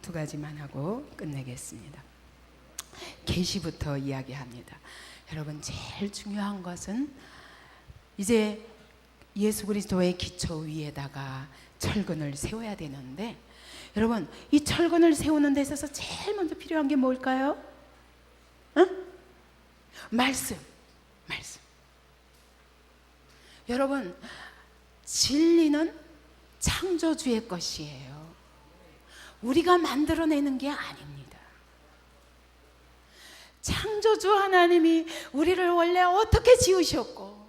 두 가지만 하고 끝내겠습니다. 계시부터 이야기합니다. 여러분, 제일 중요한 것은 이제 예수 그리스도의 기초 위에다가 철근을 세워야 되는데, 여러분, 이 철근을 세우는 데 있어서 제일 먼저 필요한 게 뭘까요? 말씀. 여러분, 진리는 창조주의 것이에요. 우리가 만들어내는 게 아닙니다. 창조주 하나님이 우리를 원래 어떻게 지으셨고,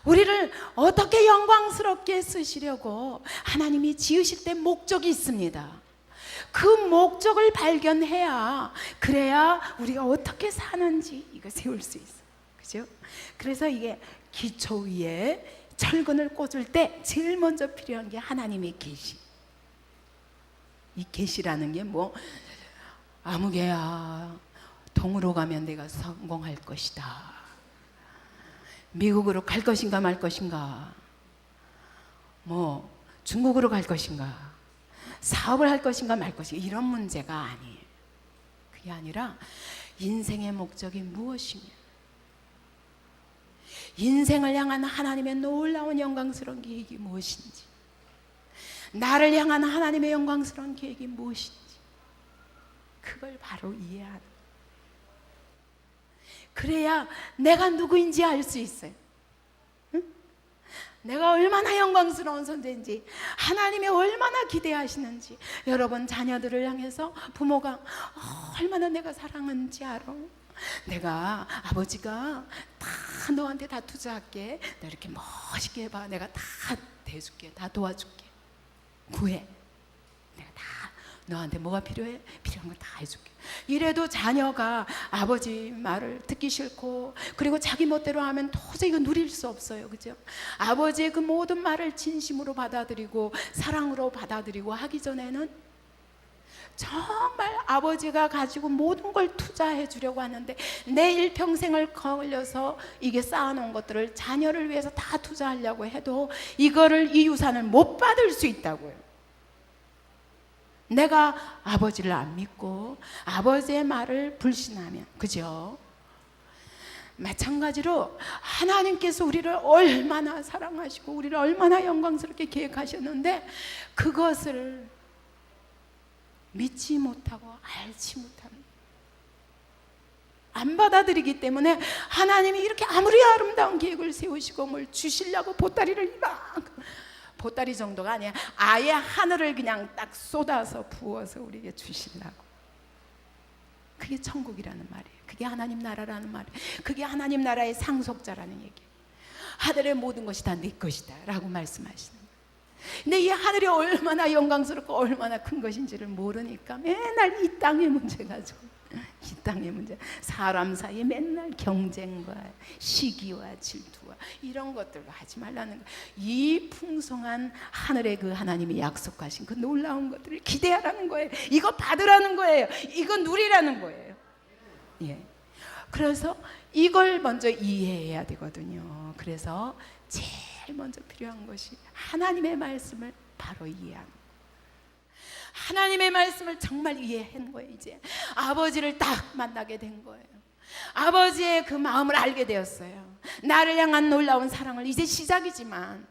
우리를 어떻게 영광스럽게 쓰시려고 하나님이 지으실 때 목적이 있습니다. 그 목적을 발견해야, 그래야 우리가 어떻게 사는지 이거 세울 수 있어요. 그죠? 그래서 이게 기초 위에 철근을 꽂을 때 제일 먼저 필요한 게 하나님의 계시. 이 계시라는 게 뭐 아무개야, 동으로 가면 내가 성공할 것이다, 미국으로 갈 것인가 말 것인가, 뭐 중국으로 갈 것인가, 사업을 할 것인가 말 것인가, 이런 문제가 아니에요. 그게 아니라 인생의 목적이 무엇이냐, 인생을 향한 하나님의 놀라운 영광스러운 계획이 무엇인지, 나를 향한 하나님의 영광스러운 계획이 무엇인지, 그걸 바로 이해하는, 그래야 내가 누구인지 알 수 있어요. 응? 내가 얼마나 영광스러운 존재인지, 하나님이 얼마나 기대하시는지. 여러분, 자녀들을 향해서 부모가 얼마나 내가 사랑하는지 알아? 내가 아버지가 다 너한테 다 투자할게, 너 이렇게 멋있게 해봐, 내가 다 대줄게, 다 도와줄게, 구해, 내가 다 너한테 뭐가 필요해? 필요한 걸 다 해줄게. 이래도 자녀가 아버지 말을 듣기 싫고, 그리고 자기 멋대로 하면 도저히 이거 누릴 수 없어요. 그죠? 아버지의 그 모든 말을 진심으로 받아들이고 사랑으로 받아들이고 하기 전에는 정말 아버지가 가지고 모든 걸 투자해 주려고 하는데, 내 일평생을 걸려서 이게 쌓아놓은 것들을 자녀를 위해서 다 투자하려고 해도 이거를, 이 유산을 못 받을 수 있다고요. 내가 아버지를 안 믿고 아버지의 말을 불신하면, 그죠? 마찬가지로 하나님께서 우리를 얼마나 사랑하시고 우리를 얼마나 영광스럽게 계획하셨는데, 그것을 믿지 못하고 알지 못하는, 안 받아들이기 때문에 하나님이 이렇게 아무리 아름다운 계획을 세우시고 뭘 주시려고 보따리를 이만큼, 보따리 정도가 아니야, 아예 하늘을 그냥 딱 쏟아서 부어서 우리에게 주시려고. 그게 천국이라는 말이에요. 그게 하나님 나라라는 말이에요. 그게 하나님 나라의 상속자라는 얘기예요. 하늘의 모든 것이 다 네 것이다 라고 말씀하시는 거예요. 근데 이 하늘이 얼마나 영광스럽고 얼마나 큰 것인지를 모르니까 맨날 이 땅의 문제 가지고, 이 땅의 문제, 사람 사이에 맨날 경쟁과 시기와 질투와 이런 것들로 하지 말라는 거예요. 이 풍성한 하늘의 그 하나님이 약속하신 그 놀라운 것들을 기대하라는 거예요. 이거 받으라는 거예요. 이거 누리라는 거예요. 예. 그래서 이걸 먼저 이해해야 되거든요. 그래서 제일 먼저 필요한 것이 하나님의 말씀을 바로 이해하는 거예요. 하나님의 말씀을 정말 이해한 거예요. 이제 아버지를 딱 만나게 된 거예요. 아버지의 그 마음을 알게 되었어요. 나를 향한 놀라운 사랑을, 이제 시작이지만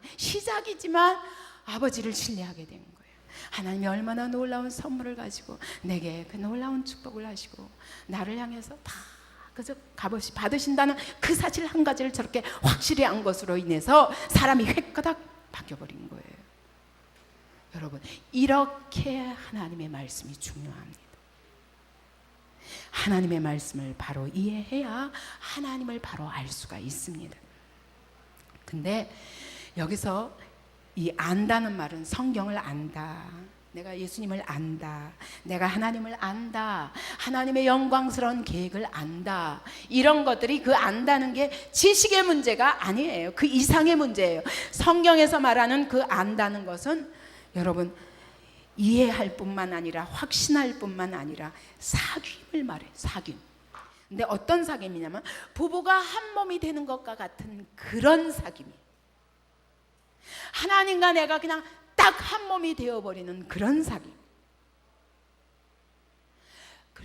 아버지를 신뢰하게 된 거예요. 하나님이 얼마나 놀라운 선물을 가지고 내게 그 놀라운 축복을 하시고 나를 향해서 다 그저 값없이 받으신다는 그 사실 한 가지를 저렇게 확실히 안 것으로 인해서 사람이 획가닥 바뀌어버린 거예요. 여러분, 이렇게 하나님의 말씀이 중요합니다. 하나님의 말씀을 바로 이해해야 하나님을 바로 알 수가 있습니다. 근데 여기서 이 안다는 말은 성경을 안다, 내가 예수님을 안다, 내가 하나님을 안다, 하나님의 영광스러운 계획을 안다, 이런 것들이, 그 안다는 게 지식의 문제가 아니에요. 그 이상의 문제예요. 성경에서 말하는 그 안다는 것은 여러분, 이해할 뿐만 아니라 확신할 뿐만 아니라 사귐을 말해요. 사귐. 근데 어떤 사귐이냐면 부부가 한 몸이 되는 것과 같은 그런 사귐이에요. 하나님과 내가 그냥 딱 한 몸이 되어버리는 그런 사귐.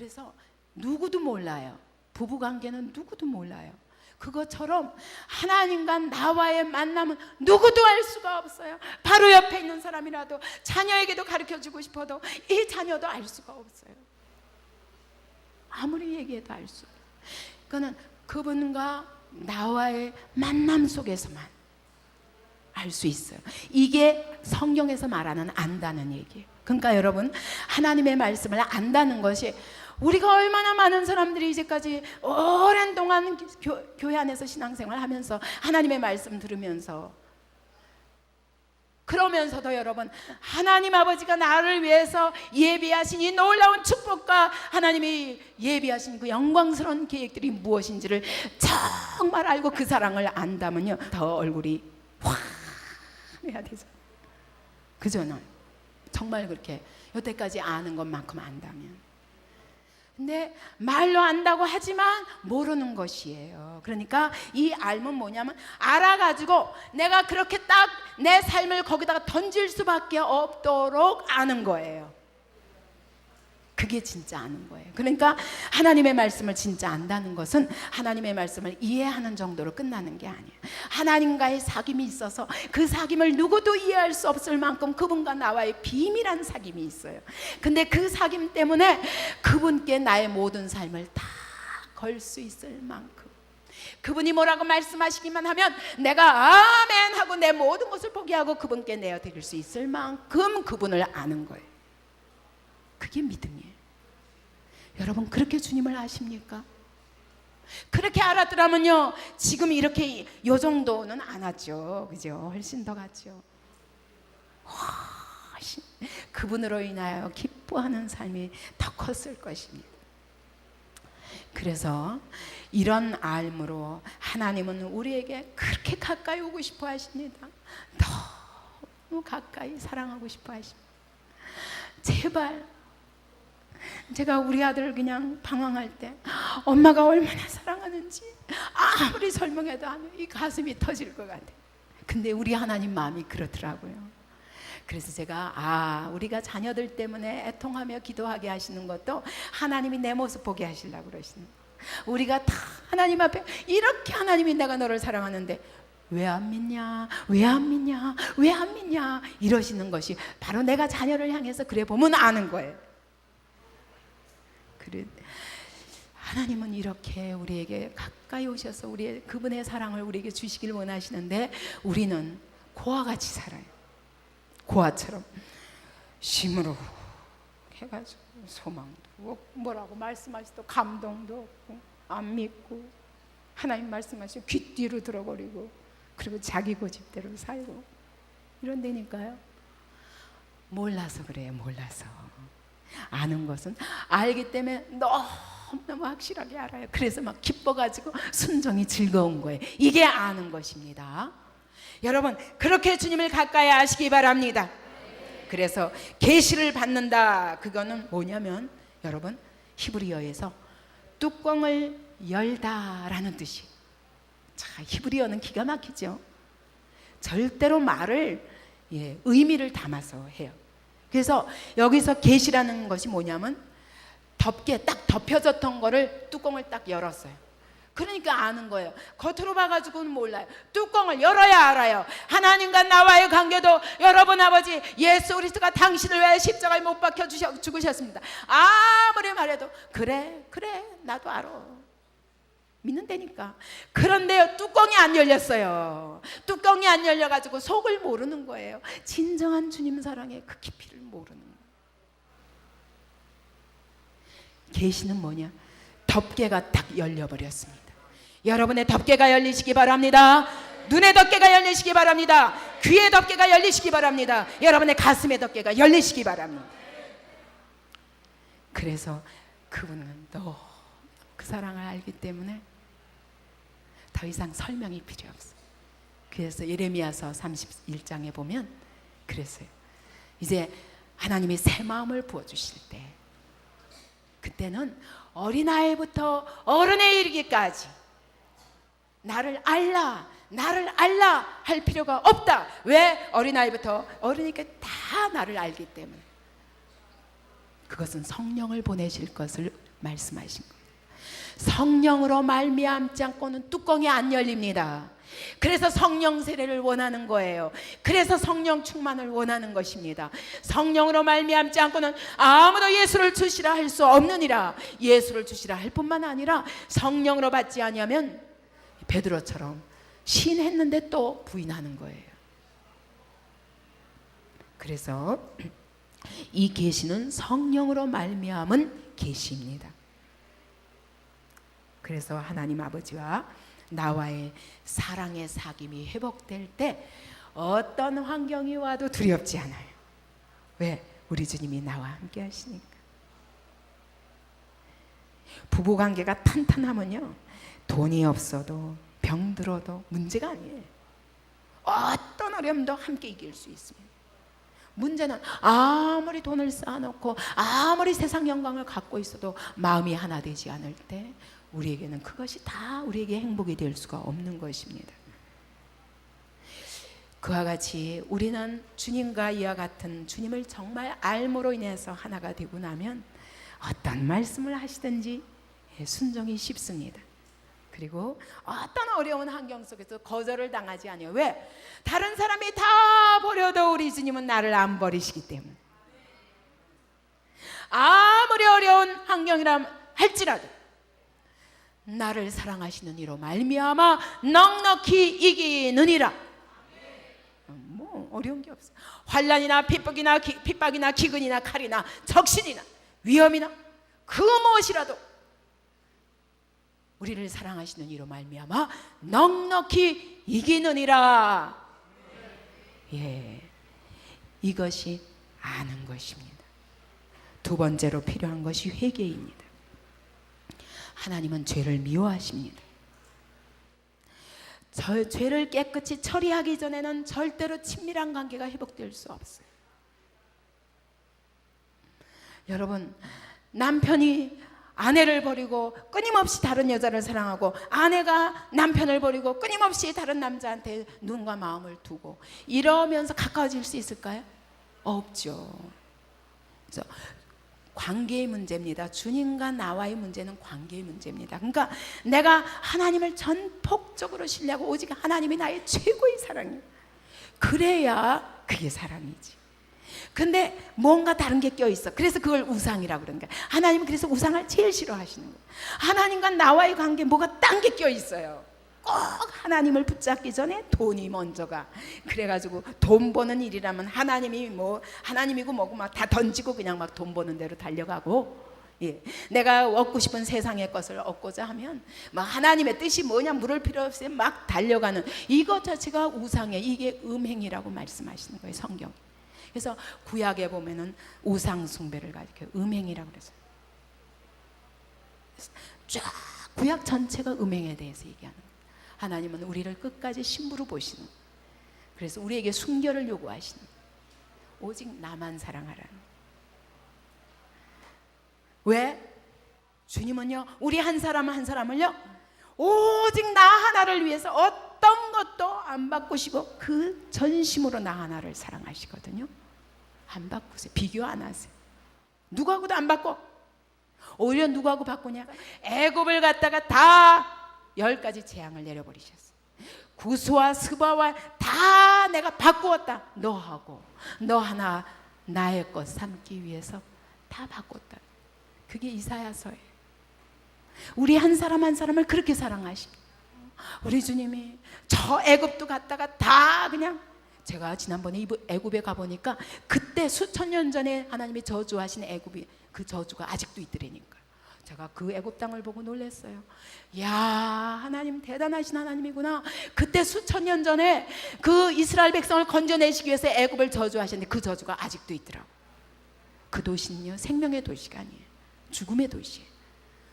그래서 누구도 몰라요. 부부관계는 누구도 몰라요. 그것처럼 하나님과 나와의 만남은 누구도 알 수가 없어요. 바로 옆에 있는 사람이라도 자녀에게도 가르쳐주고 싶어도 이 자녀도 알 수가 없어요. 아무리 얘기해도 알 수 없어요. 그거는 그분과 나와의 만남 속에서만 알 수 있어요. 이게 성경에서 말하는 안다는 얘기예요. 그러니까 여러분, 하나님의 말씀을 안다는 것이, 우리가 얼마나 많은 사람들이 이제까지 오랜 동안 교회 안에서 신앙생활 하면서 하나님의 말씀 들으면서, 그러면서도 여러분, 하나님 아버지가 나를 위해서 예비하신 이 놀라운 축복과 하나님이 예비하신 그 영광스러운 계획들이 무엇인지를 정말 알고 그 사랑을 안다면요, 더 얼굴이 환해야 되죠. 그저는 정말 그렇게 여태까지 아는 것만큼 안다면. 근데 말로 안다고 하지만 모르는 것이에요. 그러니까 이 알면 뭐냐면, 알아가지고 내가 그렇게 딱 내 삶을 거기다가 던질 수밖에 없도록 아는 거예요. 그게 진짜 아는 거예요. 그러니까 하나님의 말씀을 진짜 안다는 것은 하나님의 말씀을 이해하는 정도로 끝나는 게 아니에요. 하나님과의 사귐이 있어서 그 사귐을 누구도 이해할 수 없을 만큼 그분과 나와의 비밀한 사귐이 있어요. 근데 그 사귐 때문에 그분께 나의 모든 삶을 다 걸 수 있을 만큼, 그분이 뭐라고 말씀하시기만 하면 내가 아멘 하고 내 모든 것을 포기하고 그분께 내어드릴 수 있을 만큼 그분을 아는 거예요. 그게 믿음이에요. 여러분, 그렇게 주님을 아십니까? 그렇게 알았더라면요, 지금 이렇게 요 정도는 안 왔죠. 그죠? 훨씬 더 갔죠. 훨씬 그분으로 인하여 기뻐하는 삶이 더 컸을 것입니다. 그래서 이런 알므로 하나님은 우리에게 그렇게 가까이 오고 싶어 하십니다. 너무 가까이 사랑하고 싶어 하십니다. 제발, 제가 우리 아들 그냥 방황할 때 엄마가 얼마나 사랑하는지 아무리 설명해도 안 해요. 이 가슴이 터질 것 같아요. 근데 우리 하나님 마음이 그렇더라고요. 그래서 제가 우리가 자녀들 때문에 애통하며 기도하게 하시는 것도 하나님이 내 모습 보게 하시려고 그러시는 거예요. 우리가 다 하나님 앞에 이렇게 하나님이 내가 너를 사랑하는데 왜 안 믿냐, 왜 안 믿냐, 왜 안 믿냐 이러시는 것이 바로 내가 자녀를 향해서 그래 보면 아는 거예요. 그래, 하나님은 이렇게 우리에게 가까이 오셔서 우리의 그분의 사랑을 우리에게 주시길 원하시는데, 우리는 고와 같이 살아요. 고아처럼 심으로 해가지고 소망도 없고, 뭐라고 말씀하시도 감동도 없고, 안 믿고, 하나님 말씀하시고 귀 뒤로 들어버리고, 그리고 자기 고집대로 살고 이런다니까요. 몰라서 그래요. 몰라서. 아는 것은 알기 때문에 너무 확실하게 알아요. 그래서 막 기뻐가지고 순종이 즐거운 거예요. 이게 아는 것입니다. 여러분, 그렇게 주님을 가까이 아시기 바랍니다. 그래서 계시를 받는다, 그거는 뭐냐면 여러분, 히브리어에서 뚜껑을 열다라는 뜻이. 자, 히브리어는 기가 막히죠. 절대로 말을 의미를 담아서 해요. 그래서 여기서 계시라는 것이 뭐냐면 덮개 딱 덮여졌던 거를 뚜껑을 딱 열었어요. 그러니까 아는 거예요. 겉으로 봐가지고는 몰라요. 뚜껑을 열어야 알아요. 하나님과 나와의 관계도 여러분 아버지 예수 그리스도가 당신을 위해 십자가에 못 박혀 죽으셨습니다. 아무리 말해도 그래 나도 알아. 믿는다니까. 그런데요, 뚜껑이 안 열렸어요. 뚜껑이 안 열려가지고 속을 모르는 거예요. 진정한 주님 사랑의 그 깊이를 모르는 거예요. 계시는 뭐냐? 덮개가 딱 열려버렸습니다. 여러분의 덮개가 열리시기 바랍니다. 눈의 덮개가 열리시기 바랍니다. 귀의 덮개가 열리시기 바랍니다. 여러분의 가슴의 덮개가 열리시기 바랍니다. 그래서 그분은 너 그 사랑을 알기 때문에 더 이상 설명이 필요 없어요. 그래서 예레미야서 31장에 보면 그랬어요. 이제 하나님이 새 마음을 부어주실 때, 그때는 어린아이부터 어른에 이르기까지 나를 알라 할 필요가 없다. 왜? 어린아이부터 어른이니까 다 나를 알기 때문에. 그것은 성령을 보내실 것을 말씀하신 거예요. 성령으로 말미암지 않고는 뚜껑이 안 열립니다. 그래서 성령 세례를 원하는 거예요. 그래서 성령 충만을 원하는 것입니다. 성령으로 말미암지 않고는 아무도 예수를 주시라 할 수 없느니라. 예수를 주시라 할 뿐만 아니라 성령으로 받지 아니하면 베드로처럼 시인했는데 또 부인하는 거예요. 그래서 이 계시는 성령으로 말미암은 계시입니다. 그래서 하나님 아버지와 나와의 사랑의 사귐이 회복될 때 어떤 환경이 와도 두렵지 않아요. 왜? 우리 주님이 나와 함께 하시니까. 부부관계가 탄탄하면요, 돈이 없어도 병들어도 문제가 아니에요. 어떤 어려움도 함께 이길 수 있습니다. 문제는 아무리 돈을 쌓아놓고 아무리 세상 영광을 갖고 있어도 마음이 하나 되지 않을 때 우리에게는 그것이 다 우리에게 행복이 될 수가 없는 것입니다. 그와 같이 우리는 주님과 이와 같은 주님을 정말 알므로 인해서 하나가 되고 나면 어떤 말씀을 하시든지 순종이 쉽습니다. 그리고 어떤 어려운 환경 속에서 거절을 당하지 않아요. 왜? 다른 사람이 다 버려도 우리 주님은 나를 안 버리시기 때문에. 아무리 어려운 환경이라 할지라도 나를 사랑하시는 이로 말미암아 넉넉히 이기느니라. 뭐 어려운 게 없어. 환난이나 핍박이나 기근이나 칼이나 적신이나 위험이나 그 무엇이라도 우리를 사랑하시는 이로 말미암아 넉넉히 이기느니라. 예, 이것이 아는 것입니다. 두 번째로 필요한 것이 회개입니다. 하나님은 죄를 미워하십니다. 죄를 깨끗이 처리하기 전에는 절대로 친밀한 관계가 회복될 수 없어요. 여러분, 남편이 아내를 버리고 끊임없이 다른 여자를 사랑하고 아내가 남편을 버리고 끊임없이 다른 남자한테 눈과 마음을 두고 이러면서 가까워질 수 있을까요? 없죠. 그래서 관계의 문제입니다. 주님과 나와의 문제는 관계의 문제입니다. 그러니까 내가 하나님을 전폭적으로 신뢰하고 오직 하나님이 나의 최고의 사랑이에요. 그래야 그게 사랑이지. 근데 뭔가 다른 게 껴있어. 그래서 그걸 우상이라고 그러는 거야. 하나님은 그래서 우상을 제일 싫어하시는 거예요. 하나님과 나와의 관계에 뭐가 딴 게 껴있어요. 꼭 하나님을 붙잡기 전에 돈이 먼저가. 그래가지고 돈 버는 일이라면 하나님이 뭐 하나님이고 뭐고 막 다 던지고 그냥 막 돈 버는 대로 달려가고, 예, 내가 얻고 싶은 세상의 것을 얻고자 하면 막 하나님의 뜻이 뭐냐 물을 필요 없이 막 달려가는 이것 자체가 우상이에요. 이게 음행이라고 말씀하시는 거예요, 성경. 그래서 구약에 보면은 우상 숭배를 가리켜 음행이라고 그래서 쫙 구약 전체가 음행에 대해서 얘기하는 거예요. 하나님은 우리를 끝까지 신부로 보시는 거예요. 그래서 우리에게 순결을 요구하시는 거예요. 오직 나만 사랑하라는 거예요. 왜? 주님은요, 우리 한 사람 한 사람을요, 오직 나 하나를 위해서 어떤 것도 안 바꾸시고 그 전심으로 나 하나를 사랑하시거든요. 안 바꾸세요. 비교 안 하세요. 누구하고도 안 바꿔. 오히려 누구하고 바꾸냐? 애굽을 갖다가 다 10가지 재앙을 내려버리셨어요. 구스와 스바와 다 내가 바꾸었다. 너하고 너 하나 나의 것 삼기 위해서 다 바꿨다. 그게 이사야서예요. 우리 한 사람 한 사람을 그렇게 사랑하십니다. 우리 주님이 저 애굽도 갔다가 다 그냥, 제가 지난번에 애굽에 가보니까 그때 수천 년 전에 하나님이 저주하신 애굽이 그 저주가 아직도 있더라니까. 제가 그 애굽 땅을 보고 놀랐어요. 야, 하나님 대단하신 하나님이구나. 그때 수천 년 전에 그 이스라엘 백성을 건져내시기 위해서 애굽을 저주하셨는데 그 저주가 아직도 있더라고. 그 도시는요, 생명의 도시가 아니에요. 죽음의 도시예요.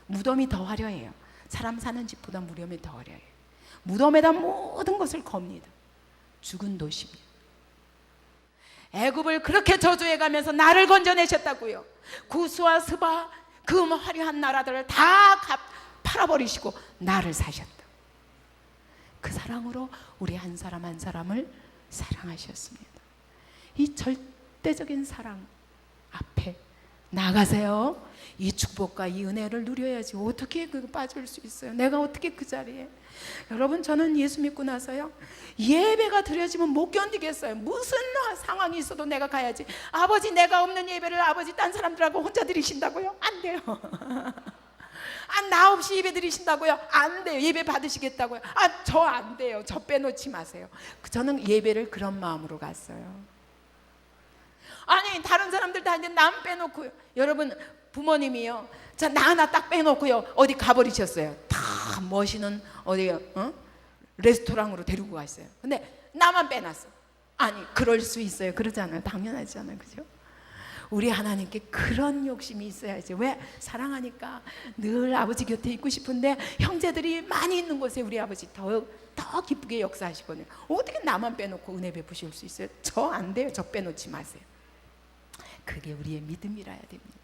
무덤이 더 화려해요. 사람 사는 집보다 무덤이 더 화려해요. 무덤에다 모든 것을 겁니다. 죽은 도시입니다. 애굽을 그렇게 저주해가면서 나를 건져내셨다고요. 구스와 스바 그 화려한 나라들을 다 팔아버리시고 나를 사셨다. 그 사랑으로 우리 한 사람 한 사람을 사랑하셨습니다. 이 절대적인 사랑 앞에 나가세요. 이 축복과 이 은혜를 누려야지. 어떻게 그 빠질 수 있어요? 내가 어떻게 그 자리에. 여러분, 저는 예수 믿고 나서요, 예배가 드려지면 못 견디겠어요. 무슨 상황이 있어도 내가 가야지. 아버지, 내가 없는 예배를 아버지 딴 사람들하고 혼자 드리신다고요? 안 돼요. 나 없이 예배 드리신다고요? 안 돼요. 예배 받으시겠다고요? 저 안 돼요. 저 빼놓지 마세요. 저는 예배를 그런 마음으로 갔어요. 아니, 다른 사람들 다 이제 남 빼놓고요. 여러분, 부모님이요, 자, 나 하나 딱 빼놓고요, 어디 가버리셨어요. 다 멋있는 어디 레스토랑으로 데리고 갔어요. 근데 나만 빼놨어. 아니, 그럴 수 있어요. 그러잖아요. 당연하잖아요. 그죠? 우리 하나님께 그런 욕심이 있어야지. 왜? 사랑하니까 늘 아버지 곁에 있고 싶은데 형제들이 많이 있는 곳에 우리 아버지 더 기쁘게 역사하시거든요. 어떻게 나만 빼놓고 은혜 베푸실 수 있어요? 저 안 돼요. 저 빼놓지 마세요. 그게 우리의 믿음이라야 됩니다.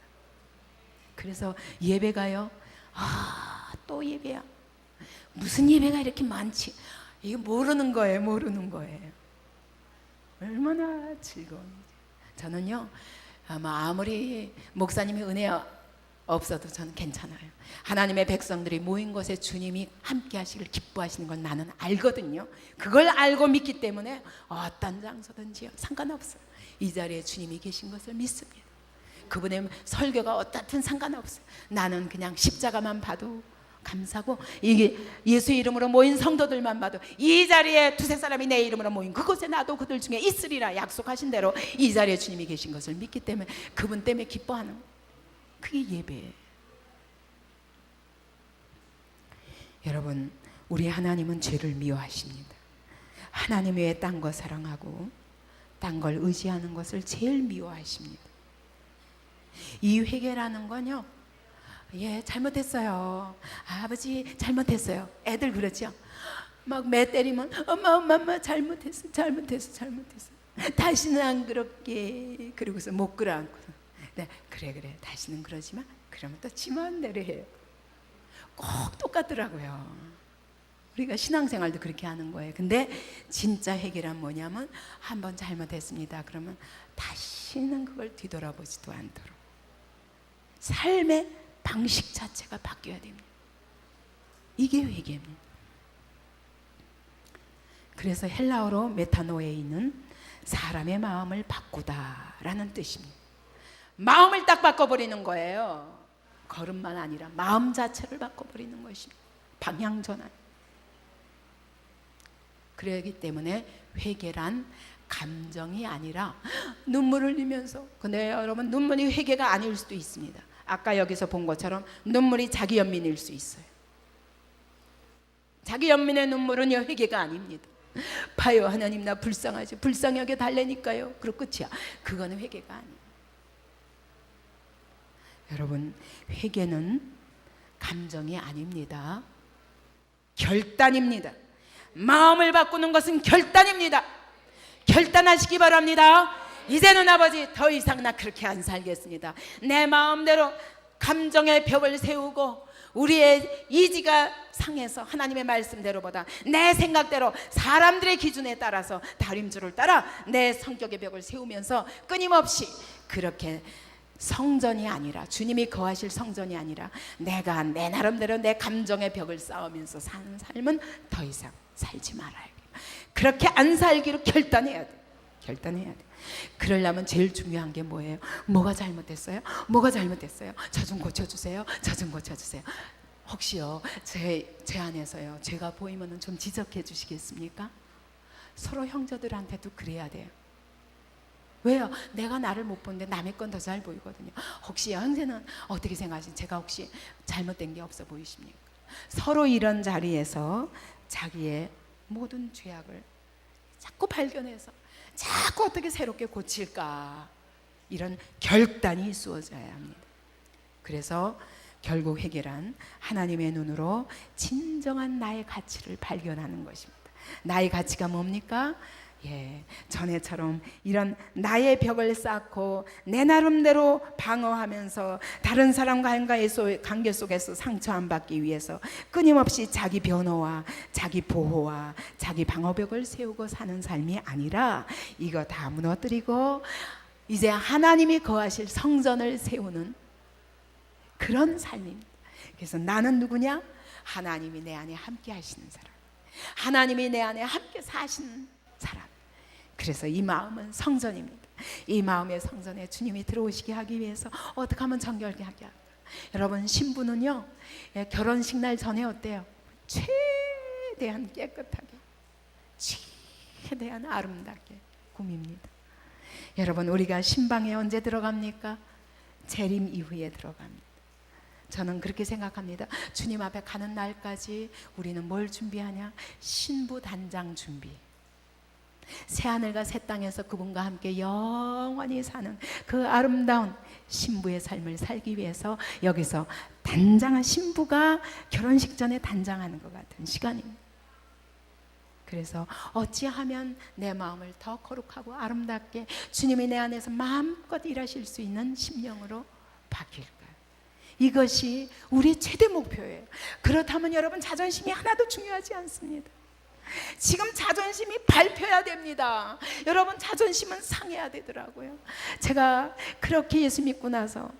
그래서 예배가요, 또 예배야. 무슨 예배가 이렇게 많지? 이게 모르는 거예요. 모르는 거예요. 얼마나 즐거운지. 저는요, 아무리 목사님의 은혜 없어도 저는 괜찮아요. 하나님의 백성들이 모인 곳에 주님이 함께 하시길 기뻐하시는 건 나는 알거든요. 그걸 알고 믿기 때문에 어떤 장소든지요, 상관없어요. 이 자리에 주님이 계신 것을 믿습니다. 그분의 설교가 어떻든 상관없어요. 나는 그냥 십자가만 봐도 감사고, 이게 예수의 이름으로 모인 성도들만 봐도, 이 자리에 두세 사람이 내 이름으로 모인 그곳에 나도 그들 중에 있으리라 약속하신 대로 이 자리에 주님이 계신 것을 믿기 때문에 그분 때문에 기뻐하는, 그게 예배예요. 여러분, 우리 하나님은 죄를 미워하십니다. 하나님 외에 딴 거 사랑하고 딴 걸 의지하는 것을 제일 미워하십니다. 이 회개라는 건요, 예, 잘못했어요. 아버지 잘못했어요. 애들 그렇죠? 막 매 때리면 엄마 잘못했어. 다시는 안 그럴게. 그러고서 못 끌어안고, 네, 그래 다시는 그러지 마. 그러면 또 지 마음대로 해요. 꼭 똑같더라고요. 우리가 신앙생활도 그렇게 하는 거예요. 근데 진짜 회개란 뭐냐면, 한번 잘못했습니다. 그러면 다시는 그걸 뒤돌아보지도 않도록 삶의 방식 자체가 바뀌어야 됩니다. 이게 회개입니다. 그래서 헬라어로 메타노에이는 사람의 마음을 바꾸다라는 뜻입니다. 마음을 딱 바꿔버리는 거예요. 걸음만 아니라 마음 자체를 바꿔버리는 것입니다. 방향 전환. 그러기 때문에 회개란 감정이 아니라 눈물을 흘리면서, 근데 여러분, 눈물이 회개가 아닐 수도 있습니다. 아까 여기서 본 것처럼 눈물이 자기 연민일 수 있어요. 자기 연민의 눈물은 회개가 아닙니다. 봐요, 하나님 나 불쌍하지, 불쌍하게 달래니까요. 그리고 끝이야. 그거는 회개가 아니에요. 여러분, 회개는 감정이 아닙니다. 결단입니다. 마음을 바꾸는 것은 결단입니다. 결단하시기 바랍니다. 이제는 아버지 더 이상 나 그렇게 안 살겠습니다. 내 마음대로 감정의 벽을 세우고 우리의 이지가 상해서 하나님의 말씀대로보다 내 생각대로 사람들의 기준에 따라서 다림줄을 따라 내 성격의 벽을 세우면서 끊임없이 그렇게 성전이 아니라, 주님이 거하실 성전이 아니라 내가 내 나름대로 내 감정의 벽을 쌓으면서 사는 삶은 더 이상 살지 말아야 돼요. 그렇게 안 살기로 결단해야 돼. 결단해야 돼. 그러려면 제일 중요한 게 뭐예요? 뭐가 잘못됐어요? 뭐가 잘못됐어요? 저 좀 고쳐주세요. 저 좀 고쳐주세요. 혹시요, 제 안에서요, 제가 보이면 좀 지적해 주시겠습니까? 서로 형제들한테도 그래야 돼요. 왜요? 내가 나를 못 보는데 남의 건 더 잘 보이거든요. 혹시 형제는 어떻게 생각하시나요? 제가 혹시 잘못된 게 없어 보이십니까? 서로 이런 자리에서 자기의 모든 죄악을 자꾸 발견해서 자꾸 어떻게 새롭게 고칠까, 이런 결단이 isu어져야 합니다. 그래서 결국 회개란 하나님의 눈으로 진정한 나의 가치를 발견하는 것입니다. 나의 가치가 뭡니까? 예, 전에처럼 이런 나의 벽을 쌓고 내 나름대로 방어하면서 다른 사람과의 관계 속에서 상처 안 받기 위해서 끊임없이 자기 변호와 자기 보호와 자기 방어벽을 세우고 사는 삶이 아니라, 이거 다 무너뜨리고 이제 하나님이 거하실 성전을 세우는 그런 삶입니다. 그래서 나는 누구냐? 하나님이 내 안에 함께 하시는 사람, 하나님이 내 안에 함께 사시는 사람. 그래서 이 마음은 성전입니다. 이 마음의 성전에 주님이 들어오시게 하기 위해서 어떻게 하면 정결하게 할까? 여러분, 신부는요, 결혼식 날 전에 어때요? 최대한 깨끗하게, 최대한 아름답게 꾸밉니다. 여러분, 우리가 신방에 언제 들어갑니까? 재림 이후에 들어갑니다. 저는 그렇게 생각합니다. 주님 앞에 가는 날까지 우리는 뭘 준비하냐? 신부 단장 준비. 새하늘과 새 땅에서 그분과 함께 영원히 사는 그 아름다운 신부의 삶을 살기 위해서 여기서 단장한 신부가 결혼식 전에 단장하는 것 같은 시간입니다. 그래서 어찌하면 내 마음을 더 거룩하고 아름답게 주님이 내 안에서 마음껏 일하실 수 있는 심령으로 바뀔까요? 이것이 우리의 최대 목표예요. 그렇다면 여러분, 자존심이 하나도 중요하지 않습니다. 지금 자존심이 밟혀야 됩니다. 여러분, 자존심은 상해야 되더라고요. 제가 그렇게 예수 믿고 나서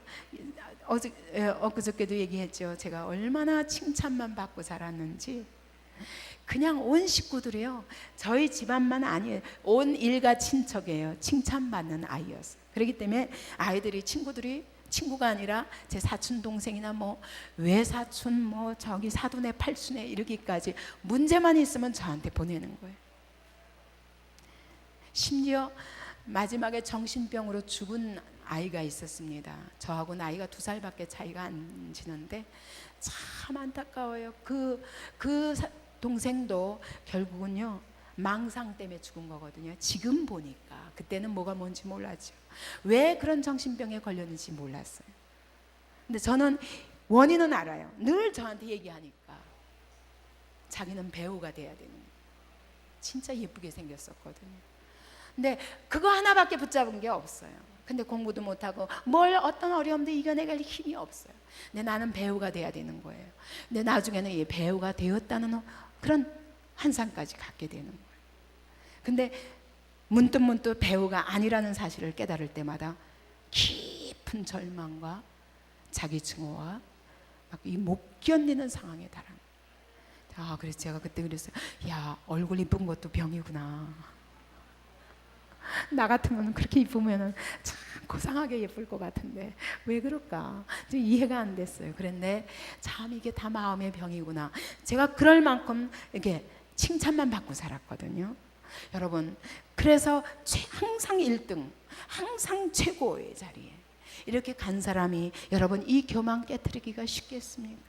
엊그저께도 얘기했죠. 제가 얼마나 칭찬만 받고 자랐는지. 그냥 온 식구들이요, 저희 집안만 아니에요, 온 일가 친척이에요. 칭찬받는 아이였어요. 그렇기 때문에 아이들이, 친구가 아니라 제 사촌 동생이나 뭐 외사촌, 뭐 저기 사돈네 팔순에 이르기까지 문제만 있으면 저한테 보내는 거예요. 심지어 마지막에 정신병으로 죽은 아이가 있었습니다. 저하고 나이가 2살밖에 차이가 안 지는데 참 안타까워요. 그 동생도 결국은요, 망상 때문에 죽은 거거든요. 지금 보니까. 그때는 뭐가 뭔지 몰랐죠. 왜 그런 정신병에 걸렸는지 몰랐어요. 근데 저는 원인은 알아요. 늘 저한테 얘기하니까 자기는 배우가 돼야 되는 거예요. 진짜 예쁘게 생겼었거든요. 근데 그거 하나밖에 붙잡은 게 없어요. 근데 공부도 못하고 어떤 어려움도 이겨내갈 힘이 없어요. 근데 나는 배우가 돼야 되는 거예요. 근데 나중에는 이 배우가 되었다는 그런 환상까지 갖게 되는 거예요. 근데 문득문득 배우가 아니라는 사실을 깨달을 때마다 깊은 절망과 자기 증오와 이 못 견디는 상황에 달합니다. 그래서 제가 그때 그랬어요. 야, 얼굴 이쁜 것도 병이구나. 나 같으면 그렇게 이쁘면 참 고상하게 예쁠 것 같은데 왜 그럴까? 좀 이해가 안 됐어요. 그런데 참 이게 다 마음의 병이구나. 제가 그럴 만큼 이렇게 칭찬만 받고 살았거든요. 여러분, 그래서 항상 1등, 항상 최고의 자리에 이렇게 간 사람이 여러분, 이 교만 깨트리기가 쉽겠습니까?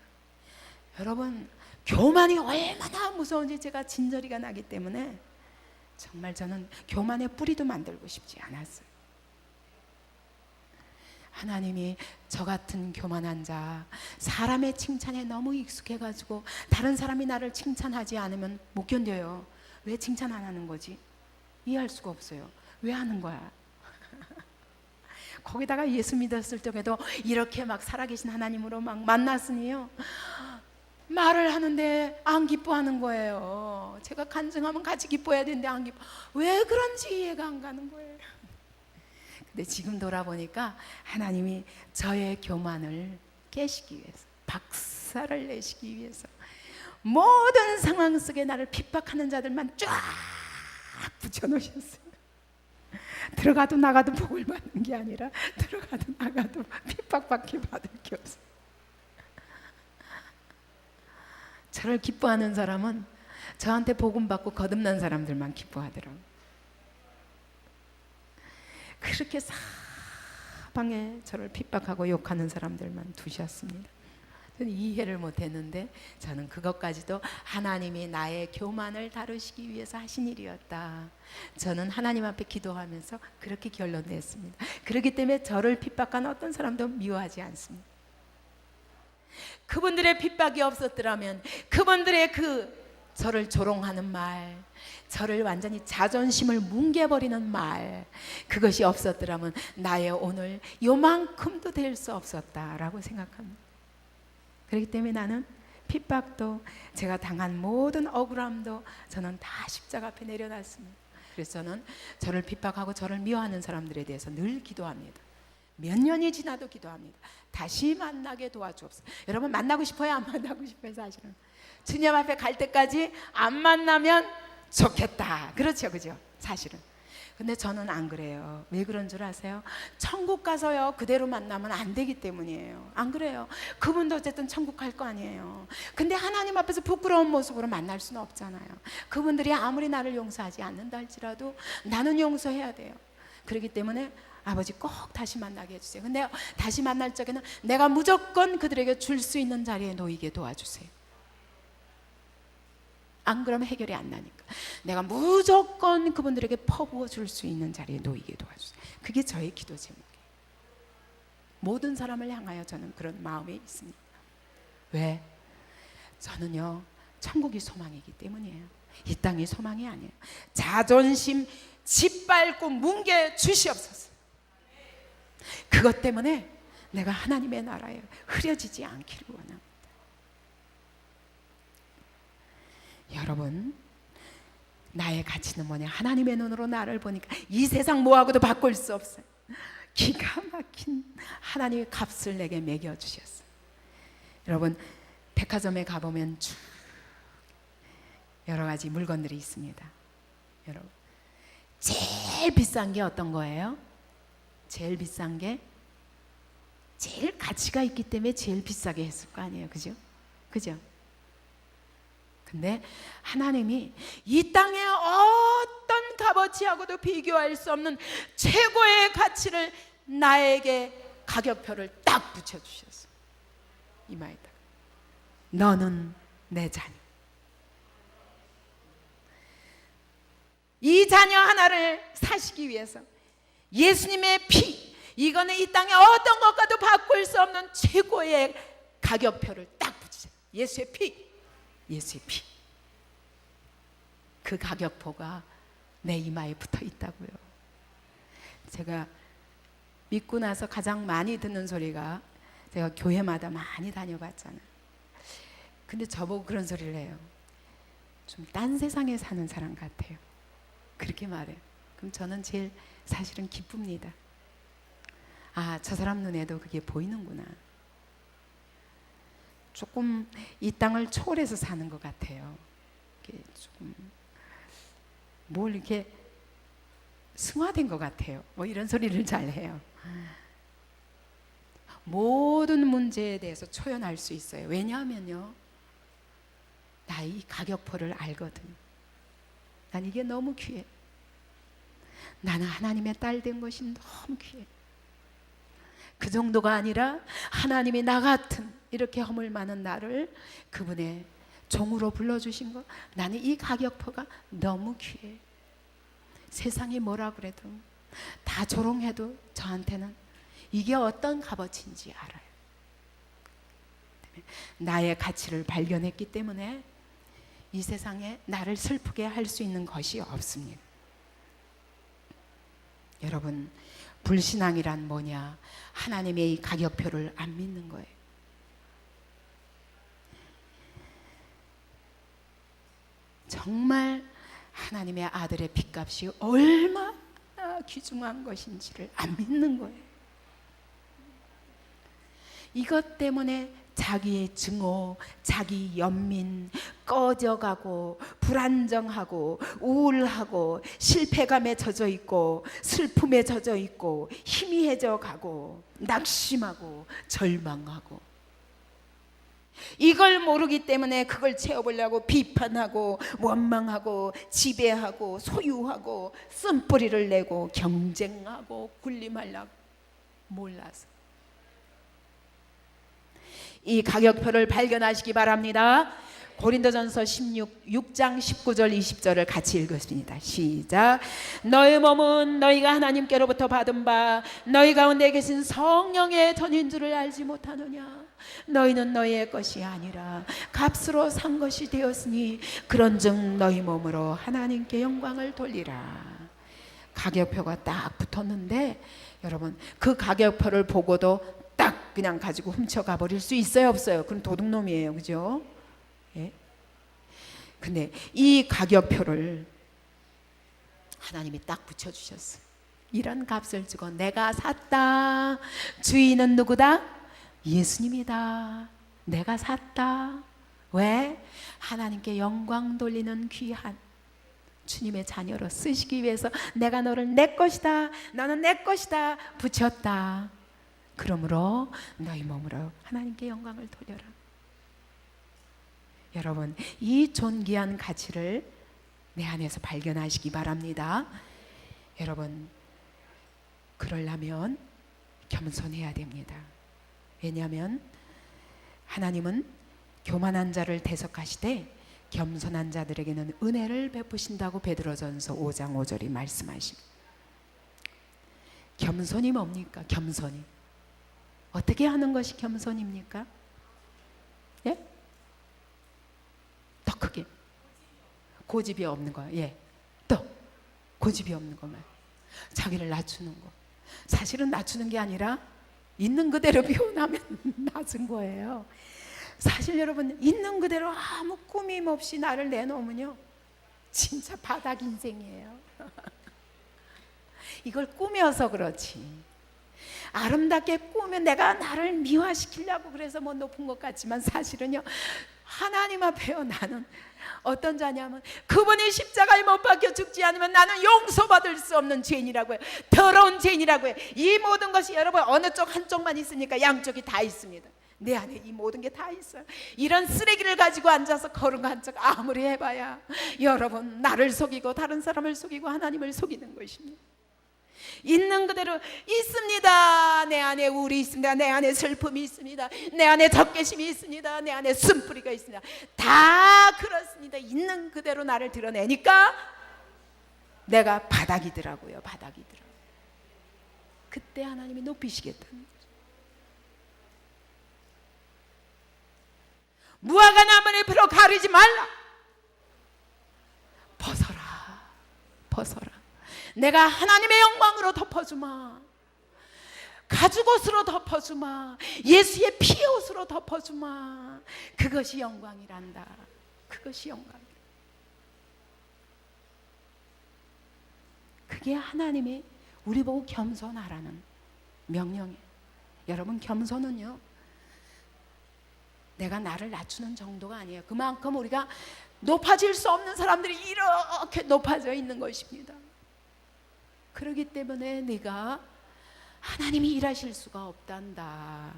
여러분, 교만이 얼마나 무서운지 제가 진저리가 나기 때문에 정말 저는 교만의 뿌리도 만들고 싶지 않았어요. 하나님이 저 같은 교만한 자, 사람의 칭찬에 너무 익숙해가지고 다른 사람이 나를 칭찬하지 않으면 못 견뎌요. 왜 칭찬 안 하는 거지? 이해할 수가 없어요. 왜 하는 거야? 거기다가 예수 믿었을 적에도 이렇게 막 살아계신 하나님으로 막 만났으니요, 말을 하는데 안 기뻐하는 거예요. 제가 간증하면 같이 기뻐해야 되는데 안 기뻐. 왜 그런지 이해가 안 가는 거예요. 근데 지금 돌아보니까 하나님이 저의 교만을 깨시기 위해서, 박살을 내시기 위해서 모든 상황 속에 나를 핍박하는 자들만 쫙 붙여놓으셨어요. 들어가도 나가도 복을 받는 게 아니라 들어가도 나가도 핍박밖에 받을 게 없어요. 저를 기뻐하는 사람은 저한테 복음 받고 거듭난 사람들만 기뻐하더라고요. 그렇게 사방에 저를 핍박하고 욕하는 사람들만 두셨습니다. 저는 이해를 못했는데 저는 그것까지도 하나님이 나의 교만을 다루시기 위해서 하신 일이었다. 저는 하나님 앞에 기도하면서 그렇게 결론냈습니다. 그렇기 때문에 저를 핍박한 어떤 사람도 미워하지 않습니다. 그분들의 핍박이 없었더라면, 그분들의 저를 조롱하는 말, 저를 완전히 자존심을 뭉개버리는 말, 그것이 없었더라면 나의 오늘 요만큼도 될 수 없었다라고 생각합니다. 그렇기 때문에 나는 핍박도, 제가 당한 모든 억울함도 저는 다 십자가 앞에 내려놨습니다. 그래서 저는 저를 핍박하고 저를 미워하는 사람들에 대해서 늘 기도합니다. 몇 년이 지나도 기도합니다. 다시 만나게 도와주옵소서. 여러분 만나고 싶어요? 안 만나고 싶어요? 사실은 주님 앞에 갈 때까지 안 만나면 좋겠다. 그렇죠, 그죠? 사실은. 근데 저는 안 그래요. 왜 그런 줄 아세요? 천국 가서요 그대로 만나면 안 되기 때문이에요. 안 그래요? 그분도 어쨌든 천국 갈 거 아니에요. 근데 하나님 앞에서 부끄러운 모습으로 만날 수는 없잖아요. 그분들이 아무리 나를 용서하지 않는다 할지라도 나는 용서해야 돼요. 그렇기 때문에 아버지 꼭 다시 만나게 해주세요. 근데 다시 만날 적에는 내가 무조건 그들에게 줄 수 있는 자리에 놓이게 도와주세요. 안 그러면 해결이 안 나니까 내가 무조건 그분들에게 퍼부어 줄 수 있는 자리에 놓이게 도와주세요. 그게 저의 기도 제목이에요. 모든 사람을 향하여 저는 그런 마음에 있습니다. 왜? 저는요 천국이 소망이기 때문이에요. 이 땅이 소망이 아니에요. 자존심 짓밟고 뭉개 주시옵소서. 그것 때문에 내가 하나님의 나라에 흐려지지 않기를 원합니다. 여러분 나의 가치는 뭐냐? 하나님의 눈으로 나를 보니까 이 세상 뭐하고도 바꿀 수 없어요. 기가 막힌 하나님의 값을 내게 매겨주셨어요. 여러분 백화점에 가보면 쭉 여러 가지 물건들이 있습니다. 여러분 제일 비싼 게 어떤 거예요? 제일 비싼 게 제일 가치가 있기 때문에 제일 비싸게 했을 거 아니에요. 그죠? 그죠? 근데 하나님이 이 땅의 어떤 값어치하고도 비교할 수 없는 최고의 가치를 나에게 가격표를 딱 붙여주셨어. 이마에다 너는 내 자녀. 이 자녀 하나를 사시기 위해서 예수님의 피, 이거는 이 땅의 어떤 것과도 바꿀 수 없는 최고의 가격표를 딱 붙이죠. 예수의 피, 예수의 피. 그 가격표가 내 이마에 붙어 있다고요. 제가 믿고 나서 가장 많이 듣는 소리가, 제가 교회마다 많이 다녀봤잖아요. 근데 저보고 그런 소리를 해요. 좀 딴 세상에 사는 사람 같아요. 그렇게 말해요. 그럼 저는 제일 사실은 기쁩니다. 아, 저 사람 눈에도 그게 보이는구나. 조금 이 땅을 초월해서 사는 것 같아요. 이게 조금 뭘 이렇게 승화된 것 같아요. 뭐 이런 소리를 잘 해요. 모든 문제에 대해서 초연할 수 있어요. 왜냐하면요, 나 이 가격표를 알거든. 난 이게 너무 귀해. 나는 하나님의 딸 된 것이 너무 귀해. 그 정도가 아니라 하나님이 나 같은 이렇게 허물 많은 나를 그분의 종으로 불러주신 것, 나는 이 가격표가 너무 귀해. 세상이 뭐라 그래도 다 조롱해도 저한테는 이게 어떤 값어치인지 알아요. 나의 가치를 발견했기 때문에 이 세상에 나를 슬프게 할 수 있는 것이 없습니다. 여러분, 불신앙이란 뭐냐? 하나님의 이 가격표를 안 믿는 거예요. 정말 하나님의 아들의 핏값이 얼마나 귀중한 것인지를 안 믿는 거예요. 이것 때문에 자기의 증오, 자기 연민, 꺼져가고 불안정하고 우울하고 실패감에 젖어 있고 슬픔에 젖어 있고 희미해져 가고 낙심하고 절망하고, 이걸 모르기 때문에 그걸 채워보려고 비판하고 원망하고 지배하고 소유하고 쓴뿌리를 내고 경쟁하고 군림하려고 몰라서. 이 가격표를 발견하시기 바랍니다. 고린도전서 6장 19절 20절을 같이 읽었습니다. 시작. 너희 몸은 너희가 하나님께로부터 받은 바 너희 가운데 계신 성령의 전인 줄을 알지 못하느냐. 너희는 너희의 것이 아니라 값으로 산 것이 되었으니 그런즉 너희 몸으로 하나님께 영광을 돌리라. 가격표가 딱 붙었는데 여러분, 그 가격표를 보고도 딱 그냥 가지고 훔쳐가 버릴 수 있어요, 없어요? 그럼 도둑놈이에요, 그죠? 예? 근데 이 가격표를 하나님이 딱 붙여주셨어요. 이런 값을 주고 내가 샀다. 주인은 누구다? 예수님이다. 내가 샀다. 왜? 하나님께 영광 돌리는 귀한 주님의 자녀로 쓰시기 위해서 내가 너를 내 것이다, 너는 내 것이다 붙였다. 그러므로 너희 몸으로 하나님께 영광을 돌려라. 여러분, 이 존귀한 가치를 내 안에서 발견하시기 바랍니다. 여러분, 그러려면 겸손해야 됩니다. 왜냐하면 하나님은 교만한 자를 대적하시되 겸손한 자들에게는 은혜를 베푸신다고 베드로전서 5장 5절이 말씀하십니다. 겸손이 뭡니까? 겸손이 어떻게 하는 것이 겸손입니까? 예? 더 크게. 고집이 없는 거. 예. 또 고집이 없는 거만. 자기를 낮추는 거. 사실은 낮추는 게 아니라 있는 그대로 표현하면 낮은 거예요. 사실 여러분, 있는 그대로 아무 꾸밈 없이 나를 내놓으면요, 진짜 바닥 인생이에요. 이걸 꾸며서 그렇지. 아름답게 꾸며 내가 나를 미화시키려고 그래서 뭐 높은 것 같지만 사실은요, 하나님 앞에요, 나는 어떤 자냐면 그분이 십자가에 못 박혀 죽지 않으면 나는 용서받을 수 없는 죄인이라고 해요. 더러운 죄인이라고 해요. 이 모든 것이 여러분 어느 쪽 한쪽만 있으니까 양쪽이 다 있습니다. 내 안에 이 모든 게 다 있어요. 이런 쓰레기를 가지고 앉아서 걸어간 척 아무리 해봐야 여러분 나를 속이고 다른 사람을 속이고 하나님을 속이는 것입니다. 있는 그대로 있습니다. 내 안에 우울이 있습니다. 내 안에 슬픔이 있습니다. 내 안에 적개심이 있습니다. 내 안에 쓴뿌리가 있습니다. 다 그렇습니다. 있는 그대로 나를 드러내니까 내가 바닥이더라고요. 바닥이더라고요. 그때 하나님이 높이시겠다는 거죠. 무화과 나무를 풀어 가리지 말라. 벗어라. 벗어라. 내가 하나님의 영광으로 덮어주마. 가죽옷으로 덮어주마. 예수의 피옷으로 덮어주마. 그것이 영광이란다. 그것이 영광이란다. 그게 하나님이 우리 보고 겸손하라는 명령이에요. 여러분, 겸손은요, 내가 나를 낮추는 정도가 아니에요. 그만큼 우리가 높아질 수 없는 사람들이 이렇게 높아져 있는 것입니다. 그렇기 때문에 네가 하나님이 일하실 수가 없단다.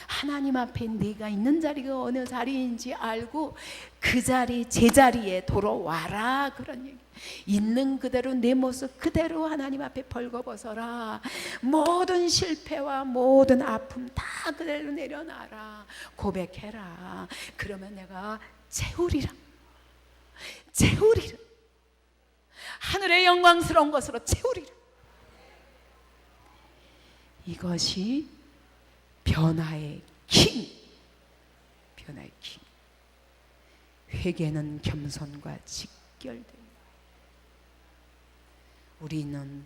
하나님 앞에 네가 있는 자리가 어느 자리인지 알고 그 자리 제자리에 돌아와라, 그런 얘기. 있는 그대로 내 모습 그대로 하나님 앞에 벌거벗어라. 모든 실패와 모든 아픔 다 그대로 내려놔라. 고백해라. 그러면 내가 채우리라. 채우리라. 하늘의 영광스러운 것으로 채우리라. 이것이 변화의 킹. 변화의 킹. 회개는 겸손과 직결됩니다. 우리는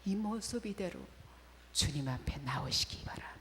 이 모습 이대로 주님 앞에 나오시기 바랍니다.